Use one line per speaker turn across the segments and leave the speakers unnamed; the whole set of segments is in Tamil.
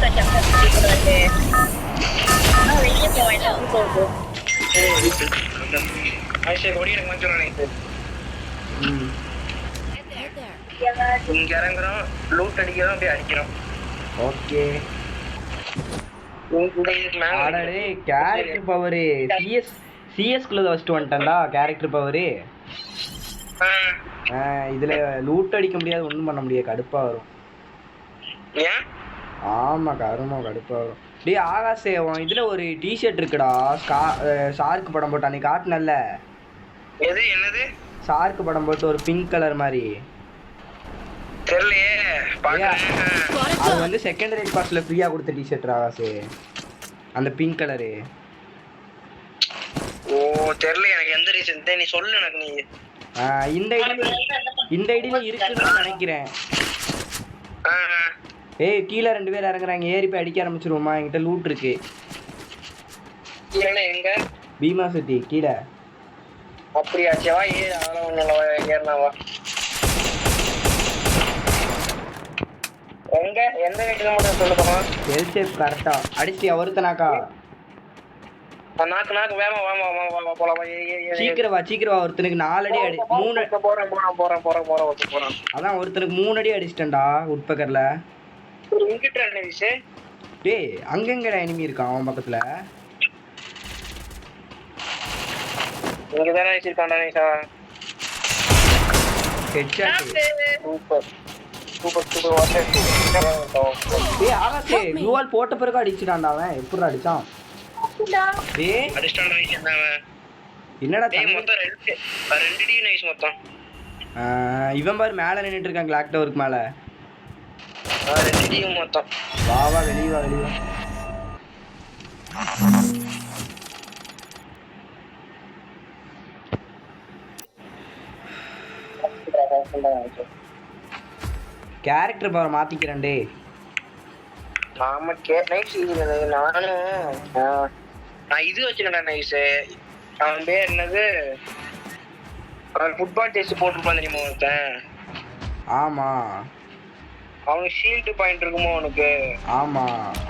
வெளியே போவேன் இங்க இறங்குறோம், லூட் அடிக்கிறோம், அப்படியே அடிக்கிறோம்.
ஓகே. ஆடடே கேரக்டர் பவர் சிஎஸ்குள்ள ஃபர்ஸ்ட் வந்துட்டேன்டா. கேரக்டர் பவர் இதுல லூட் அடிக்க முடியாது, ஒன்றும் பண்ண முடியாது, கடுப்பா வரும். ஆமா கருமா கடுப்பா வரும். டே ஆகாசே, இதுல ஒரு டிஷர்ட் இருக்குடா, ஷார்க் படம் போட்டு அன்னைக்கு காட்டுனல்ல.
எது என்னது?
ஷார்க் படம் போட்டு ஒரு பிங்க் கலர் மாதிரி
தெரியலையே.
அது வந்து செகண்ட் ரேட் பாஸ்ல ஃப்ரீயா கொடுத்த டிஷர்ட் ஆகாசே, அந்த பிங்க் கலரு.
ஓ தெரியல எனக்கு எந்த ரீசன் நீ சொல்லு எனக்கு. நீ
இந்த ஐடியில இருக்குன்னு நினைக்கிறேன். ஏய் கீழே 2 பேர் இறங்குறாங்க, ஏறி போய் அடிக்க ஆரம்பிச்சிருவோமா? என்கிட்ட லூட் இருக்கு.
எங்க?
பீமா சிட்டி கீழே.
அப்படியா? செவா ஏறு, அதெல்லாம் ஒண்ணு ஏறனாவா? எங்க எந்த வீட்டுல மட்டும் சொல்லுமா?
எல் ஷேப் கரெக்டா அடிச்சு ஒருத்தனாக்கா.
நாக்கு வேமா வேமா வேமா போலாம்.
சீக்கிரம் வா ஒருத்தனுக்கு 4 அடி 3
போறேன்.
அதான் ஒருத்தனுக்கு 3 அடி அடிச்சிட்டேன்டா உட்பக்கர்ல.
இங்கிட்ட என்ன விஷயம்?
டேய் அங்கங்கடா எனிமி இருக்கான் அவன் பக்கத்துல.
இங்க தான வச்சிருக்கான்டா நீசா.
ஹெட்ஷாட்.
Super water.
டேய் ஆகாசே க்ளூவால் போட்ட பிறகு அடிச்சிட்டான்டா அவன். எப்படிடா அடிச்சான்? டேய்
அடிச்சான்டா அவன்.
என்னடா
டேய் மொத்தம் 2 டி நைஸ் மொத்தம்.
இவன் பாரு மேல நின்னுட்டு இருக்கான் கிளாக் டவருக்கு மேல.
2 டி மொத்தம்.
வா வெளிய வா. கேரக்டர் பவர் மாத்திக்கிறேன் டேய்.
ஆமா நைஸ். நான் இது வச்சிருக்கேன்டா நைஸ். அவன் பேர் என்னது? அவன் ஃபுட்பால் டெஸ்ட் போட்டுருப்பான் தெரியுமா ஒருத்தன்?
ஆமா
அவனுக்கு ஷீல்டு பாயிண்ட் இருக்குமோ உனக்கு?
ஆமா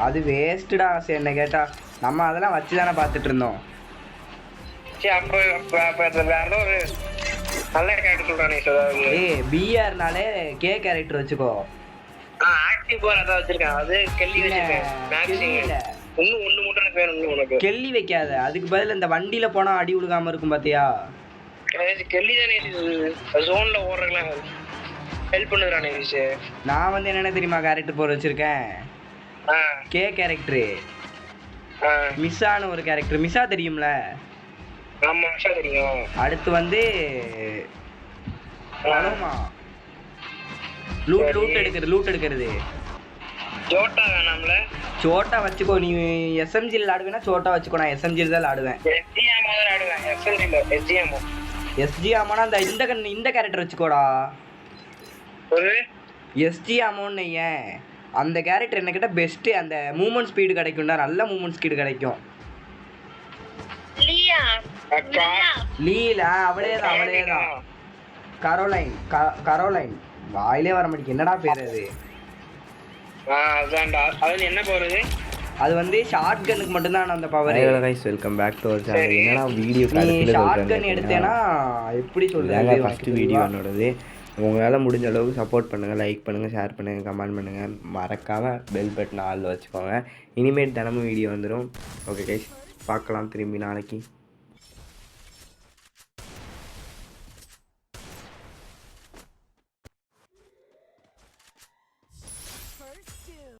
அது வேஸ்ட்டா. சரி என்ன கேட்டா நம்ம அதெல்லாம் வச்சு தானே பார்த்துட்டு இருந்தோம்.
சரி அப்ப வேற ஒரு நல்ல கேரக்டர் சொல்றானே சார்.
ஏய் பிஆர்னாலே கே கேரக்டர் வச்சுக்கோ.
ஆக்டிவ் பார் அத வச்சிருக்கேன். அது கெல்லி வச்சிருக்கேன். மேக்ஸிங் ஒண்ணு மட்டும் எனக்கு வேணும் உனக்கு.
கெல்லி வைக்காத, அதுக்கு பதில் இந்த வண்டியில போனா அடி உழுகாம இருக்கும் பாத்தியா?
கெல்லி தானே ஜோன்ல ஓடுறலாம் ஹெல்ப் பண்ணுறானே விஷயம்.
நான் வந்து என்னென்ன தெரியுமா கேரக்டர் போர் வச்சிருக்கேன்? கே கேரக்டர், மிஸ்ஸான ஒரு கேரக்டர். மிஸ்ஸா தெரியும்ல?
ஆமா மிஸ்ஸா தெரியும்.
அடுத்து வந்து பலமா லூட் எடுக்கிறது.
சோட்டா வேணாம்ல?
சோட்டா வச்சுக்கோ. நீ எஸ்எம்ஜில ஆடுவேனா? சோட்டா வச்சுக்கோ. நான் எஸ்எம்ஜில தான் ஆடுவேன்.
எஸ்ஜிஎம் தான் ஆடுவேன். எஸ்எம்ஜில
எஸ்ஜிஎம்னா இந்த கேரக்டர் வச்சுக்கோடா.
ஒரு
எஸ்ஜிஎம்னு ஏன் அந்த கேரக்டர் என்ன கேட்டா பெஸ்ட். அந்த மூவ்மெண்ட் ஸ்பீடு கிடைக்கும்டா, நல்ல மூவ்மெண்ட் ஸ்பீடு கிடைக்கும். லீலா அவளேதான். கரோலைன் வாயிலே வர மாட்டேங்குது. என்னடா பேர் அது?
என்ன போறது?
அது வந்து ஷார்ட் கன்னுக்கு மட்டும் தான் அந்த power.
Hello guys, welcome back to our channel. என்னடா வீடியோ கடைசில
ஷார்ட் கன் எடுத்தேனா எப்படி சொல்றது?
ஃபர்ஸ்ட் வீடியோ என்னோடது. உங்களால் முடிஞ்ச அளவுக்கு சப்போர்ட் பண்ணுங்கள், லைக் பண்ணுங்கள், ஷேர் பண்ணுங்கள், கமெண்ட் பண்ணுங்கள். மறக்காமல் பெல் பட்டன் ஆளில் வச்சுக்கோங்க. இனிமேல் தினமும் வீடியோ வந்துடும். ஓகே கைஸ், பார்க்கலாம் திரும்பி நாளைக்கு.